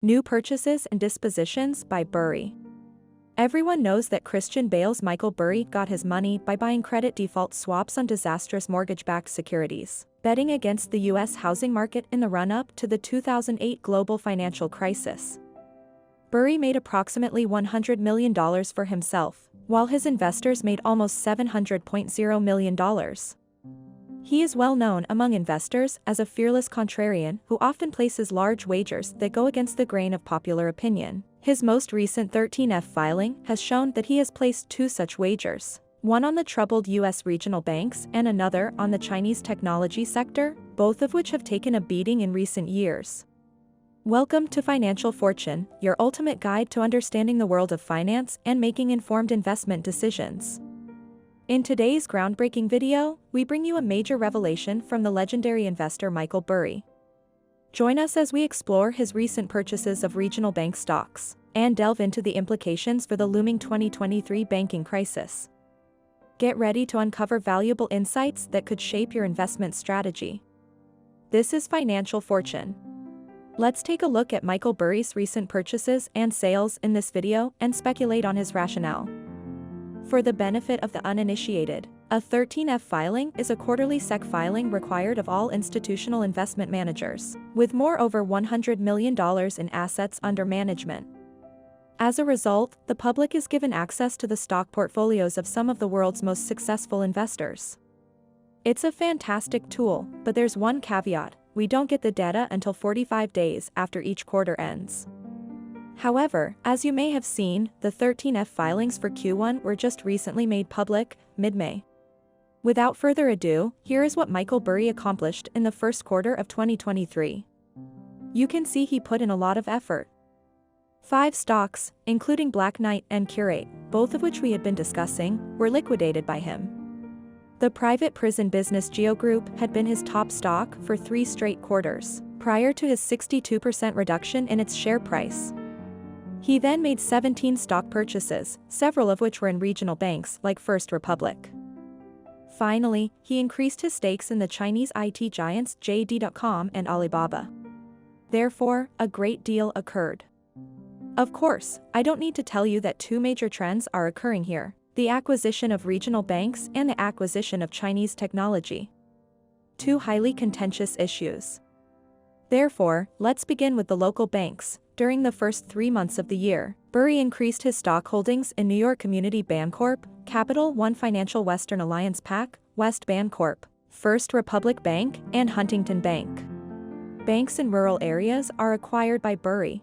New purchases and dispositions by Burry. Everyone knows that Christian Bale's Michael Burry got his money by buying credit default swaps on disastrous mortgage-backed securities, betting against the U.S. housing market in the run-up to the 2008 global financial crisis. Burry made approximately $100 million for himself, while his investors made almost $700.0 million. He is well known among investors as a fearless contrarian who often places large wagers that go against the grain of popular opinion. His most recent 13F filing has shown that he has placed two such wagers, one on the troubled U.S. regional banks and another on the Chinese technology sector, both of which have taken a beating in recent years. Welcome to Financial Fortune, your ultimate guide to understanding the world of finance and making informed investment decisions. In today's groundbreaking video, we bring you a major revelation from the legendary investor Michael Burry. Join us as we explore his recent purchases of regional bank stocks and delve into the implications for the looming 2023 banking crisis. Get ready to uncover valuable insights that could shape your investment strategy. This is Financial Fortune. Let's take a look at Michael Burry's recent purchases and sales in this video and speculate on his rationale. For the benefit of the uninitiated, a 13F filing is a quarterly SEC filing required of all institutional investment managers, with over $100 million in assets under management. As a result, the public is given access to the stock portfolios of some of the world's most successful investors. It's a fantastic tool, but there's one caveat: we don't get the data until 45 days after each quarter ends. However, as you may have seen, the 13F filings for Q1 were just recently made public, mid-May. Without further ado, here is what Michael Burry accomplished in the first quarter of 2023. You can see he put in a lot of effort. 5 stocks, including Black Knight and Curate, both of which we had been discussing, were liquidated by him. The private prison business Geo Group had been his top stock for 3 straight quarters, prior to his 62% reduction in its share price. He then made 17 stock purchases, several of which were in regional banks like First Republic. Finally, he increased his stakes in the Chinese IT giants JD.com and Alibaba. Therefore, a great deal occurred. Of course, I don't need to tell you that 2 major trends are occurring here: the acquisition of regional banks and the acquisition of Chinese technology. 2 highly contentious issues. Therefore, let's begin with the local banks. During the first 3 months of the year, Burry increased his stock holdings in New York Community Bancorp, Capital One Financial, Western Alliance PAC, West Bancorp, First Republic Bank, and Huntington Bank. Banks in rural areas are acquired by Burry.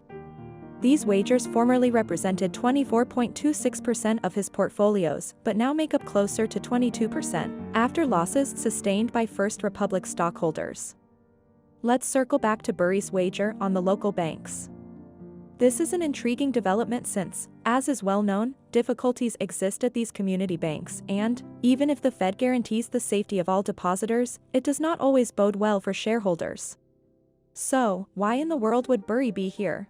These wagers formerly represented 24.26% of his portfolios, but now make up closer to 22%, after losses sustained by First Republic stockholders. Let's circle back to Burry's wager on the local banks. This is an intriguing development since, as is well known, difficulties exist at these community banks and, even if the Fed guarantees the safety of all depositors, it does not always bode well for shareholders. So, why in the world would Burry be here?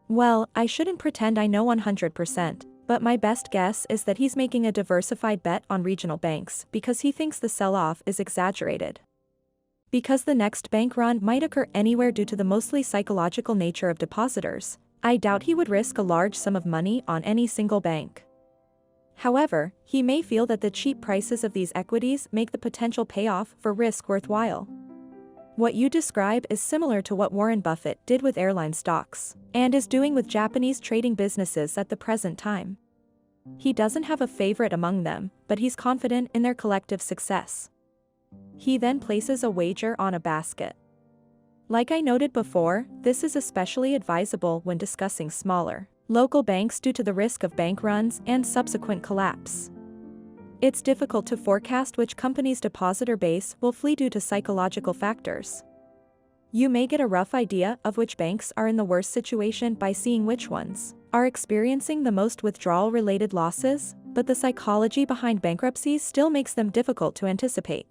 Well, I shouldn't pretend I know 100%, but my best guess is that he's making a diversified bet on regional banks because he thinks the sell-off is exaggerated. Because the next bank run might occur anywhere due to the mostly psychological nature of depositors, I doubt he would risk a large sum of money on any single bank. However, he may feel that the cheap prices of these equities make the potential payoff for risk worthwhile. What you describe is similar to what Warren Buffett did with airline stocks, and is doing with Japanese trading businesses at the present time. He doesn't have a favorite among them, but he's confident in their collective success. He then places a wager on a basket. Like I noted before, this is especially advisable when discussing smaller, local banks due to the risk of bank runs and subsequent collapse. It's difficult to forecast which company's depositor base will flee due to psychological factors. You may get a rough idea of which banks are in the worst situation by seeing which ones are experiencing the most withdrawal-related losses, but the psychology behind bankruptcies still makes them difficult to anticipate.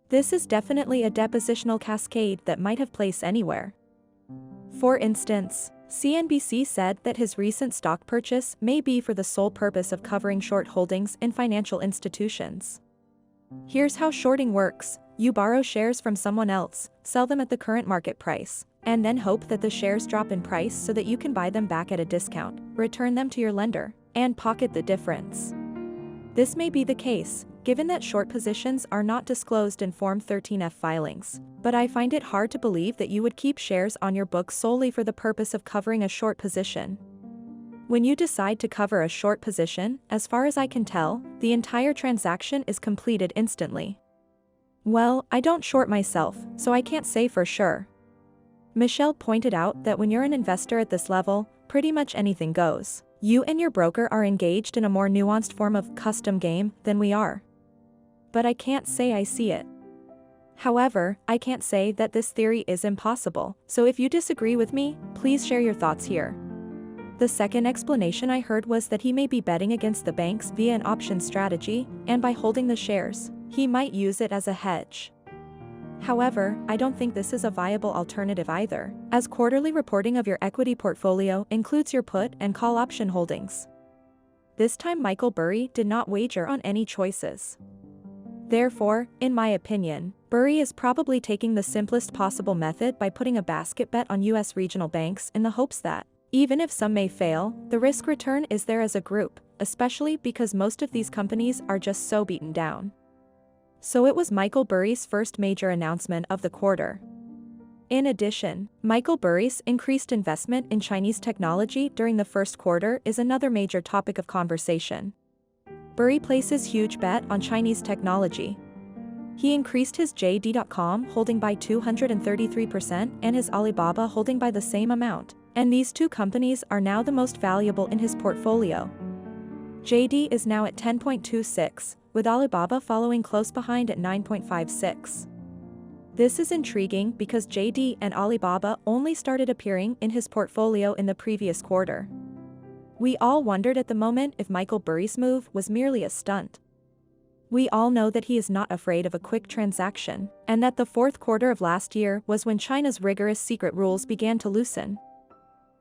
This is definitely a depositional cascade that might have place anywhere. For instance, CNBC said that his recent stock purchase may be for the sole purpose of covering short holdings in financial institutions. Here's how shorting works: you borrow shares from someone else, sell them at the current market price, and then hope that the shares drop in price so that you can buy them back at a discount, return them to your lender, and pocket the difference. This may be the case, given that short positions are not disclosed in Form 13F filings, but I find it hard to believe that you would keep shares on your books solely for the purpose of covering a short position. When you decide to cover a short position, as far as I can tell, the entire transaction is completed instantly. Well, I don't short myself, so I can't say for sure. Michelle pointed out that when you're an investor at this level, pretty much anything goes. You and your broker are engaged in a more nuanced form of custom game than we are. But I can't say I see it. However, I can't say that this theory is impossible, so if you disagree with me, please share your thoughts here. The second explanation I heard was that he may be betting against the banks via an option strategy, and by holding the shares, he might use it as a hedge. However, I don't think this is a viable alternative either, as quarterly reporting of your equity portfolio includes your put and call option holdings. This time Michael Burry did not wager on any choices. Therefore, in my opinion, Burry is probably taking the simplest possible method by putting a basket bet on US regional banks in the hopes that, even if some may fail, the risk return is there as a group, especially because most of these companies are just so beaten down. So it was Michael Burry's first major announcement of the quarter. In addition, Michael Burry's increased investment in Chinese technology during the first quarter is another major topic of conversation. Burry places huge bet on Chinese technology. He increased his JD.com holding by 233% and his Alibaba holding by the same amount, and these two companies are now the most valuable in his portfolio. JD is now at 10.26, with Alibaba following close behind at 9.56. This is intriguing because JD and Alibaba only started appearing in his portfolio in the previous quarter. We all wondered at the moment if Michael Burry's move was merely a stunt. We all know that he is not afraid of a quick transaction, and that the fourth quarter of last year was when China's rigorous secret rules began to loosen.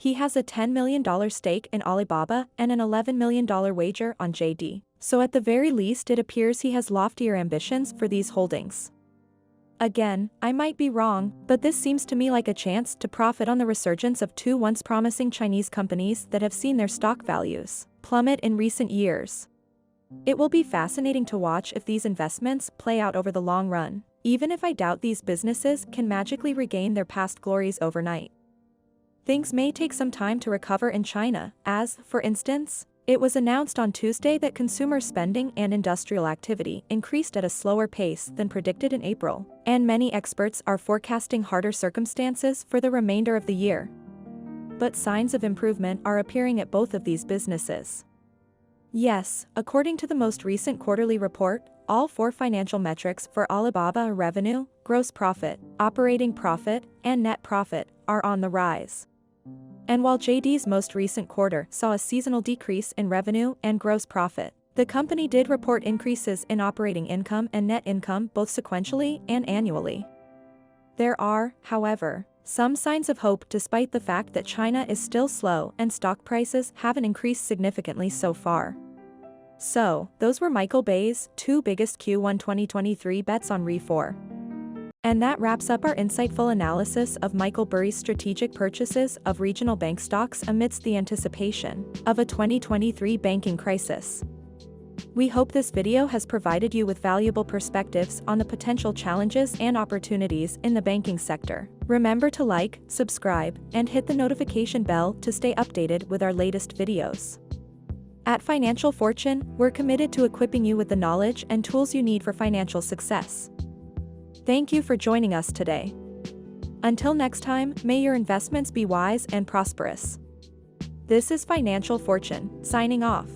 He has a $10 million stake in Alibaba and an $11 million wager on JD, so at the very least it appears he has loftier ambitions for these holdings. Again, I might be wrong, but this seems to me like a chance to profit on the resurgence of two once promising Chinese companies that have seen their stock values plummet in recent years. It will be fascinating to watch if these investments play out over the long run, even if I doubt these businesses can magically regain their past glories overnight. Things may take some time to recover in China, as, for instance, it was announced on Tuesday that consumer spending and industrial activity increased at a slower pace than predicted in April, and many experts are forecasting harder circumstances for the remainder of the year. But signs of improvement are appearing at both of these businesses. Yes, according to the most recent quarterly report, all four financial metrics for Alibaba are revenue, gross profit, operating profit, and net profit are on the rise. And while JD's most recent quarter saw a seasonal decrease in revenue and gross profit, the company did report increases in operating income and net income both sequentially and annually. There are, however, some signs of hope despite the fact that China is still slow and stock prices haven't increased significantly so far. So, those were Michael Burry's two biggest Q1 2023 bets on Re4. And that wraps up our insightful analysis of Michael Burry's strategic purchases of regional bank stocks amidst the anticipation of a 2023 banking crisis. We hope this video has provided you with valuable perspectives on the potential challenges and opportunities in the banking sector. Remember to like, subscribe, and hit the notification bell to stay updated with our latest videos. At Financial Fortune, we're committed to equipping you with the knowledge and tools you need for financial success. Thank you for joining us today. Until next time, may your investments be wise and prosperous. This is Financial Fortune, signing off.